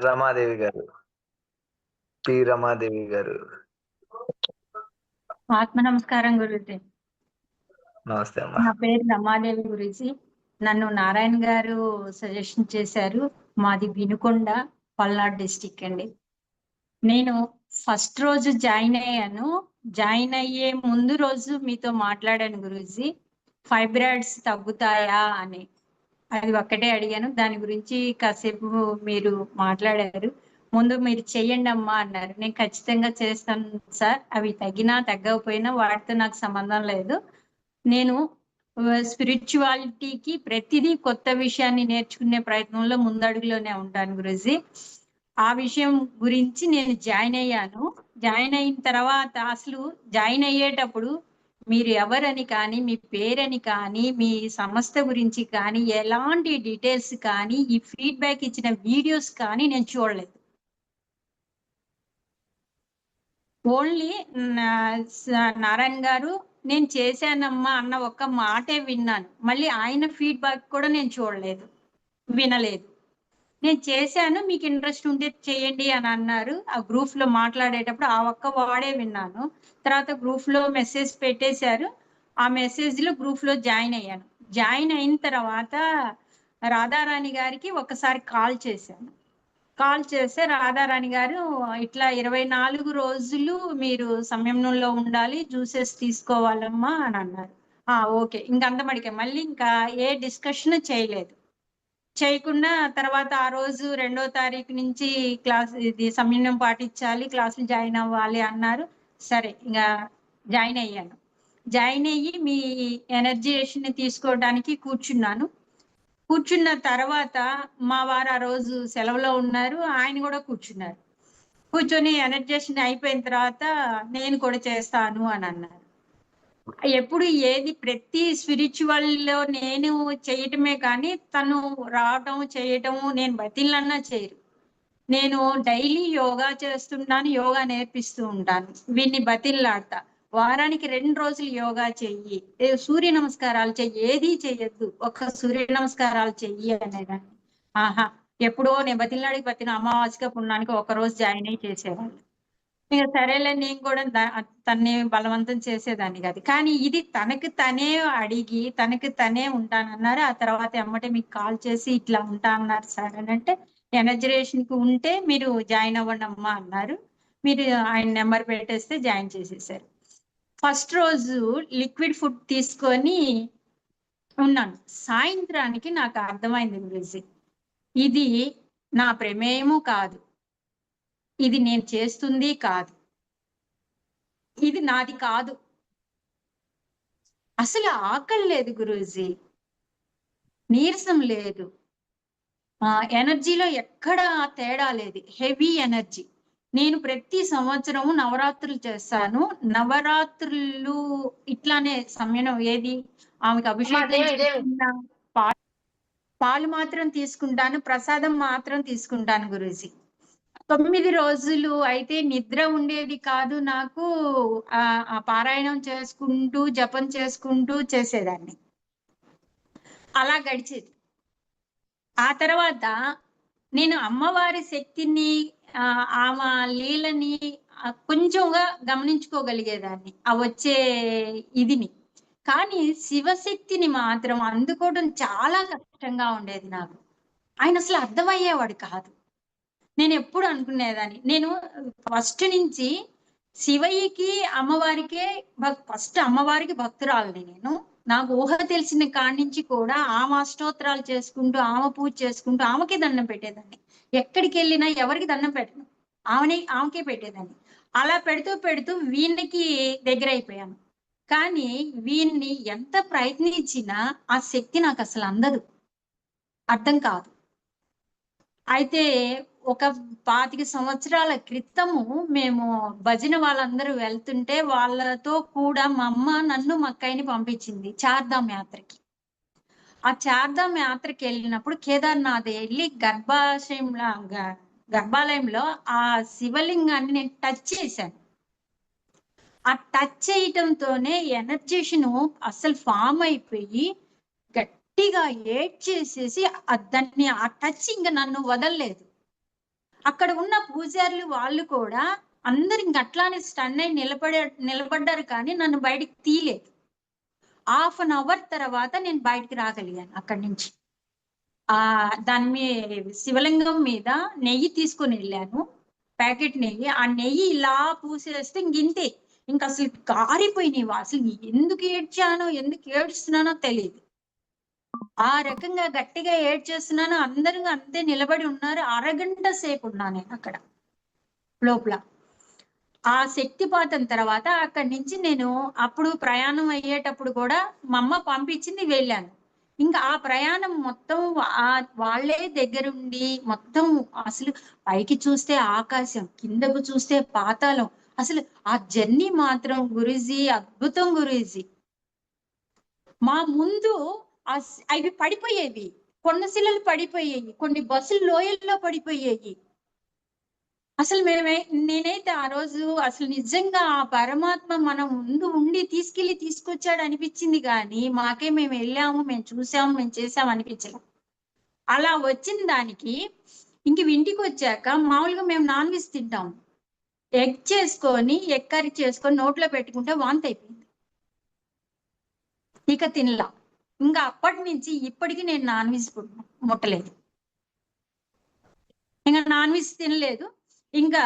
రమాదేవి గారు, పి రమాదేవి గారు. ఆత్మ నమస్కారం గురుజీ. నమస్తే అమ్మా. నా పేరు రమాదేవి గురుజీ. నన్ను నారాయణ గారు సజెషన్ చేశారు. మాది వినుకొండ, పల్నాడు డిస్టిక్ అండి. నేను ఫస్ట్ రోజు జాయిన్ అయ్యాను. జాయిన్ అయ్యే ముందు రోజు మీతో మాట్లాడాను గురుజీ, ఫైబ్రాయిడ్స్ తగ్గుతాయా అని. అది ఒక్కటే అడిగాను. దాని గురించి కాసేపు మీరు మాట్లాడారు. ముందు మీరు చెయ్యండి అమ్మా అన్నారు. నేను ఖచ్చితంగా చేస్తాను సార్. అవి తగ్గినా తగ్గకపోయినా వాటితో నాకు సంబంధం లేదు. నేను స్పిరిచువాలిటీకి ప్రతిదీ కొత్త విషయాన్ని నేర్చుకునే ప్రయత్నంలో ముందడుగులోనే ఉంటాను గురుజీ. ఆ విషయం గురించి నేను జాయిన్ అయ్యాను. జాయిన్ అయిన తర్వాత అసలు జాయిన్ అయ్యేటప్పుడు మీరు ఎవరని కానీ, మీ పేరని కానీ, మీ సంస్థ గురించి కానీ, ఎలాంటి డీటెయిల్స్ కానీ, ఈ ఫీడ్బ్యాక్ ఇచ్చిన వీడియోస్ కానీ నేను చూడలేదు. ఓన్లీ నారాయణ గారు నేను చేశానమ్మా అన్న ఒక్క మాటే విన్నాను. మళ్ళీ ఆయన ఫీడ్బ్యాక్ కూడా నేను చూడలేదు, వినలేదు. నేను చేశాను, మీకు ఇంట్రెస్ట్ ఉంటే చేయండి అని అన్నారు. ఆ గ్రూప్ లో మాట్లాడేటప్పుడు ఆ ఒక్క వాడే విన్నాను. తర్వాత గ్రూప్ లో మెసేజ్ పెట్టేశారు. ఆ మెసేజ్ లో గ్రూప్ లో జాయిన్ అయ్యాను. జాయిన్ అయిన తర్వాత రాధారాణి గారికి ఒకసారి కాల్ చేశాను. కాల్ చేస్తే రాధారాణి గారు ఇట్లా 24 రోజులు మీరు సంయమనంలో ఉండాలి, జ్యూసెస్ తీసుకోవాలమ్మా అని అన్నారు. ఓకే, ఇంకంతమడికే మళ్ళీ ఇంకా ఏ డిస్కషన్ చేయలేదు. చేయకుండా తర్వాత ఆ రోజు 2వ తారీఖు నుంచి క్లాస్ ఇది సంయమనం పాటించాలి, క్లాసులు జాయిన్ అవ్వాలి అన్నారు. సరే, ఇంకా జాయిన్ అయ్యాను. జాయిన్ అయ్యి మీ ఎనర్జీని తీసుకోవడానికి కూర్చున్నాను. కూర్చున్న తర్వాత మా వారు ఆ రోజు సెలవులో ఉన్నారు. ఆయన కూడా కూర్చున్నారు. కూర్చొని ఎనర్జేషన్ అయిపోయిన తర్వాత నేను కూడా చేస్తాను అని అన్నారు. ఎప్పుడు ఏది ప్రతి స్పిరిచువల్ లో నేను చేయటమే కానీ తను రావటం చేయటము నేను బతిలన్నా చేయరు. నేను డైలీ యోగా చేస్తుంటాను, యోగా నేర్పిస్తూ ఉంటాను. వీడిని బతిల్లాడతా, వారానికి 2 రోజులు యోగా చెయ్యి, సూర్య నమస్కారాలు చెయ్యి, ఏది చెయ్యొద్దు, ఒక్క సూర్య నమస్కారాలు చెయ్యి అనేదాన్ని. ఎప్పుడో నేను బతిల్లాడికి అమావాస్యగా పుణ్యానికి ఒక రోజు జాయిన్ అయ్యి చేసేవాళ్ళు. ఇక సరేలే, నేను కూడా తన్ని బలవంతం చేసేదాన్ని కాదు. కానీ ఇది తనకి తనే అడిగి తనకి తనే ఉంటానన్నారు. ఆ తర్వాత ఎమ్మటే మీకు కాల్ చేసి ఇట్లా ఉంటా అన్నారు సార్ అని అంటే, ఎనర్జరేషన్ కి ఉంటే మీరు జాయిన్ అవ్వండి అమ్మా అన్నారు. మీరు ఆయన నెంబర్ పెట్టేస్తే జాయిన్ చేసేసారు. ఫస్ట్ రోజు లిక్విడ్ ఫుడ్ తీసుకొని ఉన్నాను. సాయంత్రానికి నాకు అర్థమైంది గురించి, ఇది నా ప్రమేయము కాదు, ఇది నేను చేస్తుంది కాదు, ఇది నాది కాదు. అసలు ఆకలి లేదు గురూజీ, నీరసం లేదు, ఎనర్జీలో ఎక్కడ తేడా లేదు, హెవీ ఎనర్జీ. నేను ప్రతి సంవత్సరము నవరాత్రులు చేస్తాను. నవరాత్రులు ఇట్లానే సమయం ఏది ఆమెకు అభిషేకం పాలు మాత్రం తీసుకుంటాను, ప్రసాదం మాత్రం తీసుకుంటాను గురూజీ. 9 రోజులు అయితే నిద్ర ఉండేది కాదు నాకు. ఆ పారాయణం చేసుకుంటూ జపం చేసుకుంటూ చేసేదాన్ని, అలా గడిచేది. ఆ తర్వాత నేను అమ్మవారి శక్తిని, ఆమె లీలని కొంచెంగా గమనించుకోగలిగేదాన్ని, ఆ వచ్చే ఇదిని. కానీ శివశక్తిని మాత్రం అందుకోవడం చాలా కష్టంగా ఉండేది నాకు. ఆయన అసలు అర్థమయ్యేవాడు కాదు. నేను ఎప్పుడు అనుకునేదాన్ని, నేను ఫస్ట్ నుంచి శివయ్యకి అమ్మవారికే ఫస్ట్ అమ్మవారికి భక్తురాలని. నేను నాకు ఊహ తెలిసిన కాడి నుంచి కూడా ఆమె అష్టోత్తరాలు చేసుకుంటూ, ఆమె పూజ చేసుకుంటూ ఆమెకే దండం పెట్టేదాన్ని. ఎక్కడికి వెళ్ళినా ఎవరికి దండం పెట్టను, ఆమెకే పెట్టేదాన్ని. అలా పెడుతూ పెడుతూ వీళ్ళకి దగ్గర అయిపోయాను. కానీ వీళ్ళని ఎంత ప్రయత్నించినా ఆ శక్తి నాకు అసలు అందదు, అర్థం కాదు. అయితే ఒక 25 సంవత్సరాల క్రితము మేము భజన వాళ్ళందరూ వెళ్తుంటే వాళ్ళతో కూడా మా అమ్మ నన్ను మా అక్కయ్యని పంపించింది చార్ధామ్ యాత్రకి. ఆ చార్ధామ్ యాత్రకి వెళ్ళినప్పుడు కేదార్నాథ్ వెళ్ళి గర్భాలయంలో ఆ శివలింగాన్ని నేను టచ్ చేశాను. ఆ టచ్ చేయటంతోనే ఎనర్జేషన్ అసలు ఫామ్ అయిపోయి గట్టిగా ఏడ్ చేసేసి దాన్ని ఆ టచ్ ఇంకా నన్ను వదలలేదు. అక్కడ ఉన్న పూజారులు వాళ్ళు కూడా అందరు ఇంక అట్లానే స్టన్ అయి నిలబడ్డారు, కానీ నన్ను బయటికి తీయలేదు. 1/2 అవర్ తర్వాత నేను బయటికి రాగలిగాను అక్కడి నుంచి. దాని శివలింగం మీద నెయ్యి తీసుకొని వెళ్ళాను, ప్యాకెట్ నెయ్యి. ఆ నెయ్యి ఇలా పూసేస్తే ఇంతే, ఇంక అసలు కారిపోయినాయి. అసలు ఎందుకు ఏడ్చానో ఎందుకు ఏడుస్తున్నానో తెలియదు. ఆ రకంగా గట్టిగా ఏడ్చేస్తున్నాను. అందరూ అంతే నిలబడి ఉన్నారు. అరగంట సేపు ఉన్నా నేను అక్కడ లోపల. ఆ శక్తిపాతం తర్వాత అక్కడి నుంచి నేను అప్పుడు ప్రయాణం అయ్యేటప్పుడు కూడా మా అమ్మ పంపించింది, వెళ్ళాను. ఇంకా ఆ ప్రయాణం మొత్తం వాళ్ళే దగ్గరుండి మొత్తం అసలు పైకి చూస్తే ఆకాశం, కిందకు చూస్తే పాతాళం. అసలు ఆ జర్నీ మాత్రం గురూజీ అద్భుతం గురూజీ. మా ముందు అవి పడిపోయేవి, కొండశిలలు పడిపోయేవి, కొన్ని బస్సులు లోయల్లో పడిపోయేవి. అసలు నేనైతే ఆ రోజు అసలు నిజంగా ఆ పరమాత్మ మన ముందు ఉండి తీసుకొచ్చాడు అనిపించింది, కానీ మేము వెళ్ళాము, మేము చూసాము, మేము చేసాము అనిపించలేదు. అలా వచ్చిన దానికి ఇంక ఇంటికి వచ్చాక మామూలుగా మేము నాన్ వెజ్ తింటాం. ఎగ్ కర్రీ చేసుకొని నోట్లో పెట్టుకుంటే వాంతి అయిపోయింది. ఇక తినలా. ఇంకా అప్పటి నుంచి ఇప్పటికి నేను నాన్ వెజ్ ముట్టలేదు, ఇంకా నాన్ వెజ్ తినలేదు. ఇంకా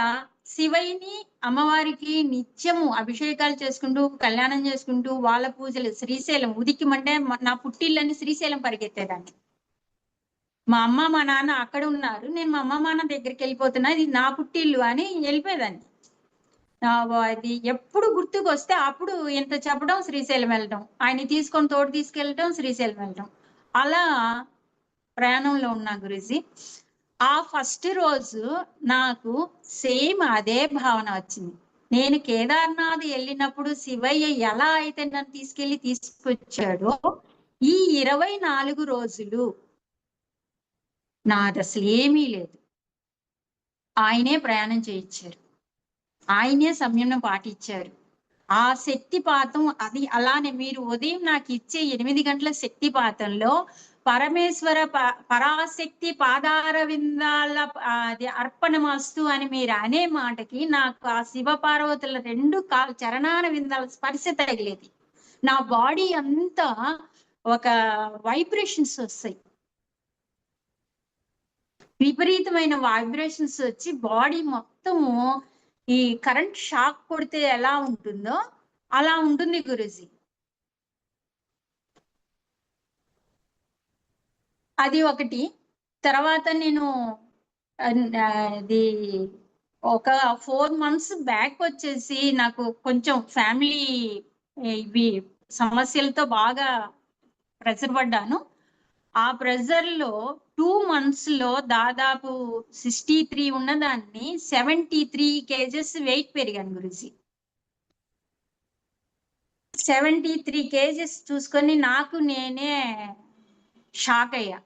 శివయ్యని, అమ్మవారికి నిత్యము అభిషేకాలు చేసుకుంటూ, కళ్యాణం చేసుకుంటూ, వాళ్ళ పూజలు, శ్రీశైలం ఉదికిమంటే నా పుట్టిళ్ళని శ్రీశైలం పరిగెత్తేదాన్ని. మా అమ్మ మా నాన్న అక్కడ ఉన్నారు, నేను మా అమ్మ మా నాన్న దగ్గరికి వెళ్ళిపోతున్నా, ఇది నా పుట్టిల్లు అని వెళ్ళిపోయేదాన్ని. అది ఎప్పుడు గుర్తుకు వస్తే అప్పుడు ఇంత చెప్పడం, శ్రీశైలం వెళ్ళటం, ఆయన తోడు తీసుకెళ్ళటం, శ్రీశైలం వెళ్ళటం, అలా ప్రయాణంలో ఉన్నా గురూజీ. ఆ ఫస్ట్ రోజు నాకు సేమ్ అదే భావన వచ్చింది. నేను కేదార్నాథ్ వెళ్ళినప్పుడు శివయ్య ఎలా అయితే నన్ను తీసుకొచ్చాడో, ఈ 24 రోజులు నాది అసలు ఏమీ లేదు. ఆయనే ప్రయాణం చేయించారు, ఆయనే సంయమనం పాటించారు. ఆ శక్తిపాతం అది అలానే మీరు ఉదయం నాకు ఇచ్చే 8 గంటల శక్తిపాతంలో పరమేశ్వర పరాశక్తి పాదార విందాల అది అర్పణమస్తు అని మీరు అనే మాటకి నాకు ఆ శివ పార్వతుల 2 చరణాల విందాల స్పర్శ తగిలేది. నా బాడీ అంతా ఒక వైబ్రేషన్స్ వస్తాయి, విపరీతమైన వైబ్రేషన్స్ వచ్చి బాడీ మొత్తము ఈ కరెంట్ షాక్ కొడితే ఎలా ఉంటుందో అలా ఉంటుంది గురూజీ. అది ఒకటి. తర్వాత నేను అది ఒక 4 months బ్యాక్ వచ్చేసి నాకు కొంచెం ఫ్యామిలీ ఇవి సమస్యలతో బాగా ప్రెషర్ పడ్డాను. ఆ ప్రెషర్ లో 2 months లో దాదాపు 63 ఉన్నదాన్ని 73 kgs వెయిట్ పెరిగాను గురూజీ. 73 kgs చూసుకొని నాకు నేనే షాక్ అయ్యా.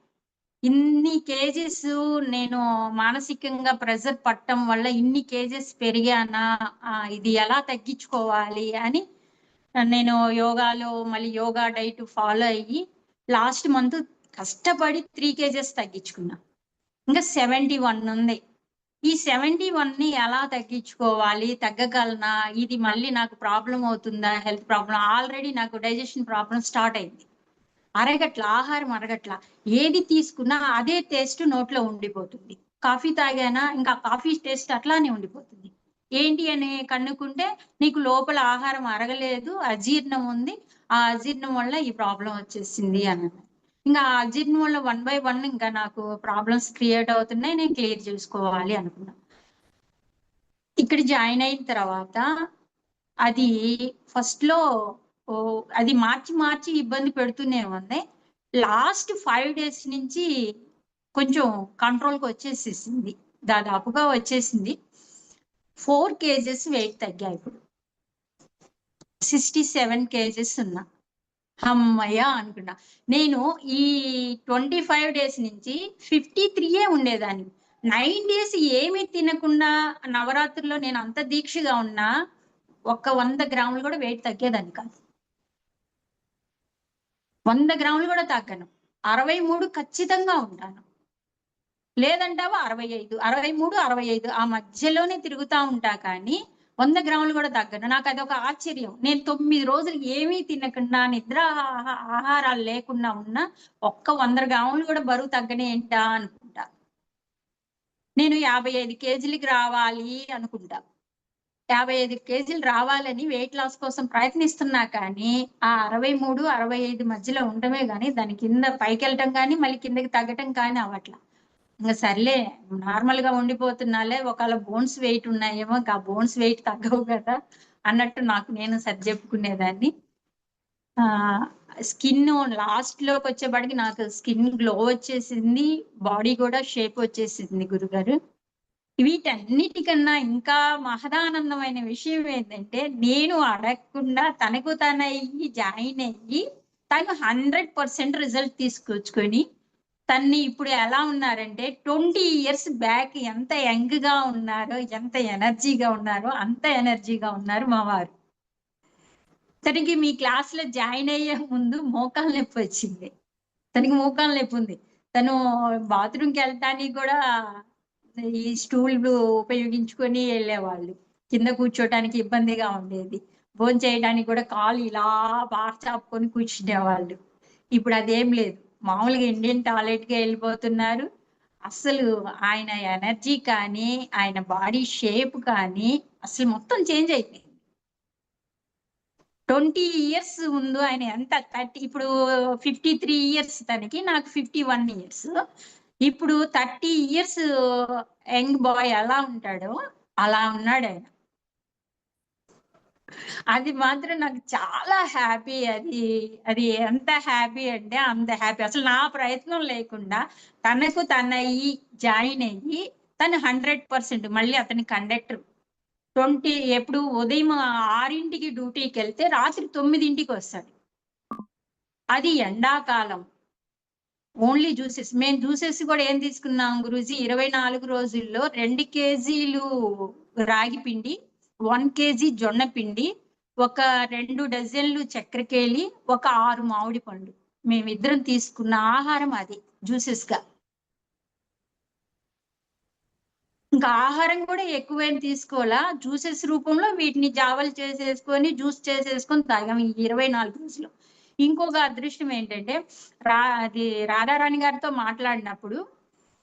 ఇన్ని కేజెస్ నేను మానసికంగా ప్రెషర్ పట్టడం వల్ల ఇన్ని కేజెస్ పెరిగానా, ఇది ఎలా తగ్గించుకోవాలి అని నేను మళ్ళీ యోగా డైట్ ఫాలో అయ్యి లాస్ట్ మంత్ కష్టపడి 3 kgs తగ్గించుకున్నా. ఇంకా 71 ఉంది. ఈ 71ని ఎలా తగ్గించుకోవాలి, తగ్గగలనా, ఇది మళ్ళీ నాకు ప్రాబ్లం అవుతుందా, హెల్త్ ప్రాబ్లం, ఆల్రెడీ నాకు డైజెషన్ ప్రాబ్లం స్టార్ట్ అయింది. ఆహారం అరగట్ల, ఏది తీసుకున్నా అదే టేస్ట్ నోట్లో ఉండిపోతుంది. కాఫీ తాగానా ఇంకా కాఫీ టేస్ట్ అట్లానే ఉండిపోతుంది. ఏంటి అని కనుక్కుంటే నీకు లోపల ఆహారం అరగలేదు, అజీర్ణం ఉంది, ఆ అజీర్ణం వల్ల ఈ ప్రాబ్లం వచ్చేసింది అని. ఇంకా ఆ అజీర్ణం వల్ల 1 by 1 ఇంకా నాకు ప్రాబ్లమ్స్ క్రియేట్ అవుతున్నాయి, నేను క్లియర్ చేసుకోవాలి అనుకున్నా. ఇక్కడ జాయిన్ అయిన తర్వాత అది ఫస్ట్ లో అది మార్చి ఇబ్బంది పెడుతూనే ఉంది. లాస్ట్ 5 days నుంచి కొంచెం కంట్రోల్కి వచ్చేసేసింది, దాదాపుగా వచ్చేసింది. 4 kgs వెయిట్ తగ్గా. ఇప్పుడు 67 kgs ఉన్నా. అమ్మయ్య అనుకున్నా. నేను ఈ 25 days నుంచి 53 ఉండేదాన్ని. 9 days ఏమీ తినకుండా నవరాత్రుల్లో నేను అంత దీక్షగా ఉన్నా 100 గ్రాములు కూడా వెయిట్ తగ్గేదాన్ని కాదు. 100 గ్రాములు కూడా తగ్గను. 63 ఖచ్చితంగా ఉంటాను. లేదంటావా 65, 63, 65 ఆ మధ్యలోనే తిరుగుతా ఉంటా కానీ 100 గ్రాములు కూడా తగ్గను. నాకు అదొక ఆశ్చర్యం. నేను 9 రోజులు ఏమీ తినకుండా నిద్ర ఆహారాలు లేకుండా ఉన్నా ఒక్క 100 గ్రాములు కూడా బరువు తగ్గనేంటా అనుకుంటా. నేను 55 కేజీలకి రావాలి అనుకుంటా. 55 కేజీలు రావాలని వెయిట్ లాస్ కోసం ప్రయత్నిస్తున్నా కానీ ఆ 63, 65 మధ్యలో ఉండమే కానీ దాని కింద పైకి వెళ్ళటం కానీ మళ్ళీ కిందకి తగ్గటం కానీ అవ్వట్లా. ఇంకా సర్లే నార్మల్ గా ఉండిపోతున్నాలే, ఒకవేళ బోన్స్ వెయిట్ ఉన్నాయేమో, ఇంకా బోన్స్ వెయిట్ తగ్గవు కదా అన్నట్టు నాకు నేను సరి చెప్పుకునేదాన్ని. స్కిన్ లాస్ట్ లోకి వచ్చేపాటికి నాకు స్కిన్ గ్లో వచ్చేసింది, బాడీ కూడా షేప్ వచ్చేసింది గురుగారు. వీటన్నిటికన్నా ఇంకా మహదానందమైన విషయం ఏంటంటే నేను అడగకుండా తనకు తన జాయిన్ అయ్యి తను 100% రిజల్ట్ తీసుకొచ్చుకొని తన్ని ఇప్పుడు ఎలా ఉన్నారంటే 20 ఇయర్స్ బ్యాక్ ఎంత యంగ్ గా ఉన్నారో, ఎంత ఎనర్జీగా ఉన్నారో అంత ఎనర్జీగా ఉన్నారు మా వారు. తనకి మీ క్లాస్ లో జాయిన్ అయ్యే ముందు మోకాలు నొప్పి వచ్చింది. తనకి మోకాలు నొప్పి ఉంది. తను బాత్రూమ్కి వెళ్ళటానికి కూడా ఈ స్టూల్ ఉపయోగించుకొని వెళ్ళేవాళ్ళు. కింద కూర్చోటానికి ఇబ్బందిగా ఉండేది. భోజనం చేయడానికి కూడా కాలు ఇలా బాగా చాపుకొని కూర్చునేవాళ్ళు. ఇప్పుడు అదేం లేదు. మామూలుగా ఇండియన్ టాయిలెట్ కి వెళ్ళిపోతున్నారు. అసలు ఆయన ఎనర్జీ కానీ ఆయన బాడీ షేప్ కానీ అసలు మొత్తం చేంజ్ అయిపోయింది. 20 ఇయర్స్ ముందు ఆయన ఎంత 30, ఇప్పుడు 53 ఇయర్స్ తనకి, నాకు 51 ఇయర్స్. ఇప్పుడు 30 ఇయర్స్ యంగ్ బాయ్ ఎలా ఉంటాడో అలా ఉన్నాడు ఆయన. అది మాత్రం నాకు చాలా హ్యాపీ. అది అది ఎంత హ్యాపీ అంటే అంత హ్యాపీ. అసలు నా ప్రయత్నం లేకుండా తనకు తన జాయిన్ అయ్యి తను 100%. మళ్ళీ అతని కండక్టర్ 20 ఎప్పుడు ఉదయం 6ంటికి డ్యూటీకి వెళ్తే రాత్రి 9ంటికి వస్తాడు. అది ఎండాకాలం. Only juices. మేము జ్యూసెస్ కూడా ఏం తీసుకున్నాం గురూజీ, 24 రోజుల్లో 2 కేజీలు రాగి పిండి, 1 కేజీ జొన్న పిండి, ఒక 2 డజన్లు చక్కెరకేళి, ఒక 6 మామిడి పండు. మేమిద్దరం తీసుకున్న ఆహారం అది జ్యూసెస్ గా. ఇంకా ఆహారం కూడా ఎక్కువేం తీసుకోవాలా, జ్యూసెస్ రూపంలో వీటిని జావలు చేసేసుకొని జ్యూస్ చేసేసుకొని తాగాం ఈ 24 రోజులు. ఇంకొక అదృష్టం ఏంటంటే అది రాధారాణి గారితో మాట్లాడినప్పుడు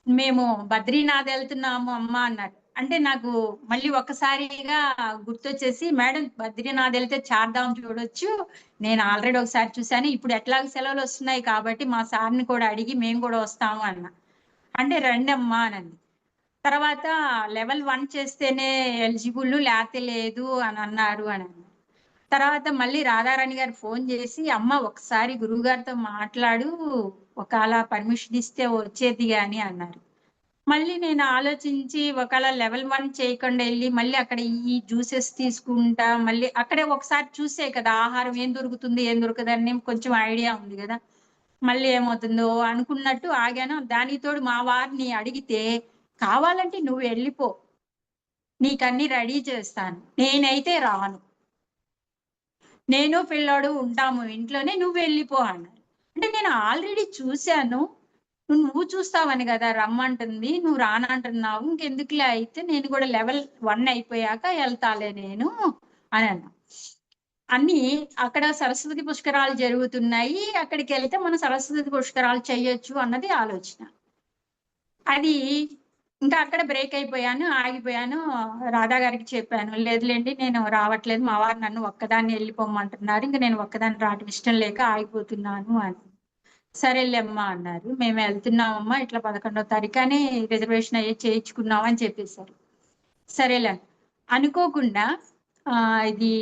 మేము బద్రీనాథ్ వెళ్తున్నాము అమ్మ అన్నారు. అంటే నాకు మళ్ళీ ఒక్కసారిగా గుర్తొచ్చేసి, మేడం బద్రీనాథ్ వెళ్తే చార్ధామ్ చూడొచ్చు, నేను ఆల్రెడీ ఒకసారి చూసాను, ఇప్పుడు ఎట్లాగ సెలవులు వస్తున్నాయి కాబట్టి మా సార్ని కూడా అడిగి మేము కూడా వస్తాము అన్న. అంటే రండి అమ్మా అనండి. తర్వాత లెవెల్ 1 చేస్తేనే ఎలిజిబుల్, లేకపోతే లేదు అని అన్నారు అని అన్నారు. తర్వాత మళ్ళీ రాధారాణి గారు ఫోన్ చేసి, అమ్మ ఒకసారి గురువు గారితో మాట్లాడు, ఒకవేళ పర్మిషన్ ఇస్తే వచ్చేది అని అన్నారు. మళ్ళీ నేను ఆలోచించి ఒకవేళ లెవెల్ 1 చేయకుండా వెళ్ళి మళ్ళీ అక్కడ ఈ జ్యూసెస్ తీసుకుంటా, మళ్ళీ అక్కడే ఒకసారి చూసే కదా ఆహారం ఏం దొరుకుతుంది ఏం దొరకదని కొంచెం ఐడియా ఉంది కదా, మళ్ళీ ఏమవుతుందో అనుకున్నట్టు ఆగాను. దానికి తోడు మా వారిని అడిగితే, కావాలంటే నువ్వు వెళ్ళిపో, నీకన్నీ రెడీ చేస్తాను, నేనైతే రాను, నేను పిల్లాడు ఉంటాము ఇంట్లోనే, నువ్వు వెళ్ళిపో అన్నారు. అంటే నేను ఆల్రెడీ చూశాను, నువ్వు చూస్తావని కదా రమ్మంటుంది, నువ్వు రానంటున్నావు, ఇంకెందుకులే అయితే నేను కూడా లెవెల్ 1 అయిపోయాక వెళ్తాలే నేను అని అన్నా. అన్ని అక్కడ సరస్వతి పుష్కరాలు జరుగుతున్నాయి, అక్కడికి వెళ్తే మనం సరస్వతి పుష్కరాలు చేయొచ్చు అన్నది ఆలోచన. అది ఇంకా అక్కడ బ్రేక్ అయిపోయాను, ఆగిపోయాను. రాధా గారికి చెప్పాను, లేదులేండి నేను రావట్లేదు, మా వారు నన్ను ఒక్కదాన్ని వెళ్ళిపోమంటున్నారు, ఇంకా నేను ఒక్కదాన్ని రావటం ఇష్టం లేక ఆగిపోతున్నాను అని. సరేలేమ్మా అన్నారు. మేము వెళ్తున్నామమ్మా, ఇట్లా 11వ తారీఖు అని రిజర్వేషన్ అయ్యి చేయించుకున్నాం అని చెప్పేశారు. సరేలే అనుకోకుండా ఇది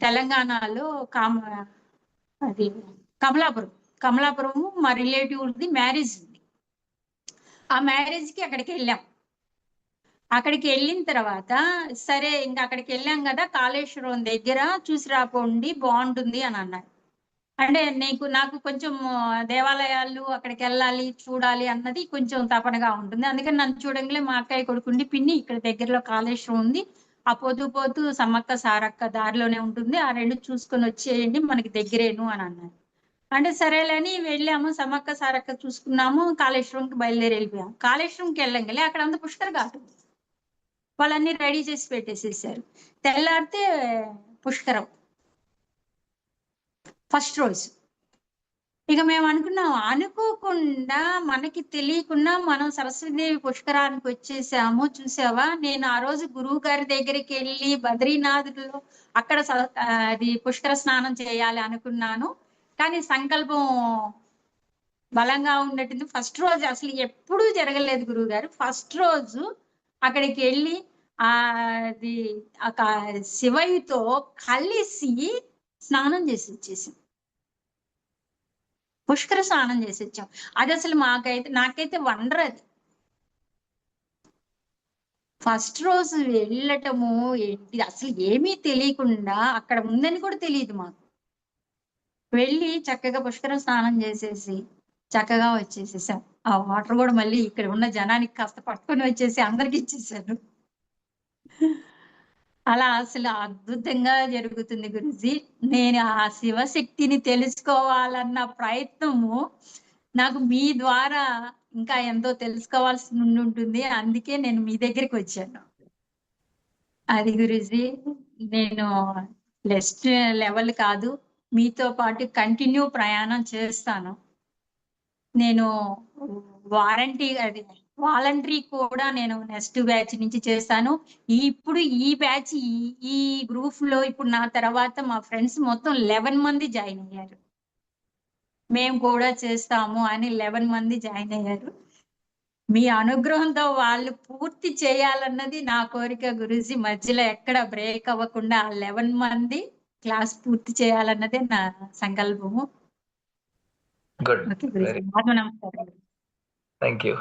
తెలంగాణలో అది కమలాపురం మా రిలేటివ్ది మ్యారేజ్ ఉంది. ఆ మ్యారేజ్ కి అక్కడికి వెళ్ళాం. అక్కడికి వెళ్ళిన తర్వాత సరే ఇంకా అక్కడికి వెళ్ళాం కదా, కాళేశ్వరం దగ్గర చూసి రాపోండి బాగుంటుంది అని అన్నారు. అంటే నాకు కొంచెం దేవాలయాలు అక్కడికి వెళ్ళాలి చూడాలి అన్నది కొంచెం తపనగా ఉంటుంది. అందుకని నన్ను చూడంగానే మా అక్కయ్య కొడుకుండి, పిన్ని ఇక్కడ దగ్గరలో కాళేశ్వరం ఉంది, ఆ పోతూ సమ్మక్క సారక్క దారిలోనే ఉంటుంది, ఆ 2 చూసుకొని వచ్చేయండి మనకి దగ్గరేను అని అన్నారు. అంటే సరేలేని వెళ్ళాము, సమ్మక్క సారక్క చూసుకున్నాము, కాళేశ్వరంకి బయలుదేరి వెళ్ళిపోయాము. కాళేశ్వరంకి వెళ్ళంగానే అక్కడ అంతా పుష్కర ఘాట్ ఉంది. వాళ్ళన్నీ రెడీ చేసి పెట్టేసేసారు. తెల్లారితే పుష్కరం ఫస్ట్ రోజు. ఇక మేము అనుకున్నాం, అనుకోకుండా మనకి తెలియకుండా మనం సరస్వతిదేవి పుష్కరానికి వచ్చేసాము. చూసావా, నేను ఆ రోజు గురువు గారి దగ్గరికి వెళ్ళి బద్రీనాథ్లో అక్కడ అది పుష్కర స్నానం చేయాలి అనుకున్నాను. కానీ సంకల్పం బలంగా ఉండేటుంది. ఫస్ట్ రోజు అసలు ఎప్పుడూ జరగలేదు గురువు గారు. ఫస్ట్ రోజు అక్కడికి వెళ్ళి అది శివయ్యతో కలిసి స్నానం చేసి వచ్చేసాం. పుష్కర స్నానం చేసి వచ్చాం. అది అసలు నాకైతే వండర్ అది. ఫస్ట్ రోజు వెళ్ళటము ఏంటి అసలు ఏమీ తెలియకుండా, అక్కడ ఉందని కూడా తెలియదు మాకు. వెళ్ళి చక్కగా పుష్కర స్నానం చేసేసి చక్కగా వచ్చేసేసాం. ఆ వాటర్ కూడా మళ్ళీ ఇక్కడ ఉన్న జనానికి కాస్త పట్టుకొని వచ్చేసి అందరికి ఇచ్చేసాను. అలా అసలు అద్భుతంగా జరుగుతుంది గురూజీ. నేను ఆ శివశక్తిని తెలుసుకోవాలన్న ప్రయత్నము నాకు మీ ద్వారా ఇంకా ఎంతో తెలుసుకోవాల్సి ఉంటుంది. అందుకే నేను మీ దగ్గరికి వచ్చాను. అది గురూజీ, నేను నెక్స్ట్ లెవెల్ కాదు, మీతో పాటు కంటిన్యూ ప్రయాణం చేస్తాను. నేను వాలంటరీ కూడా నేను నెక్స్ట్ బ్యాచ్ నుంచి చేస్తాను. ఇప్పుడు ఈ బ్యాచ్ ఈ గ్రూప్ లో ఇప్పుడు నా తర్వాత మా ఫ్రెండ్స్ మొత్తం 11 మంది జాయిన్ అయ్యారు. మేము కూడా చేస్తాము అని 11 మంది జాయిన్ అయ్యారు. మీ అనుగ్రహంతో వాళ్ళు పూర్తి చేయాలన్నది నా కోరిక గురూజీ. మధ్యలో ఎక్కడ బ్రేక్ అవ్వకుండా ఆ 11 మంది క్లాస్ పూర్తి చేయాలన్నదే నా సంకల్పము. గుడ్. ఓకే గురూజీ, నమస్కారం. Thank you.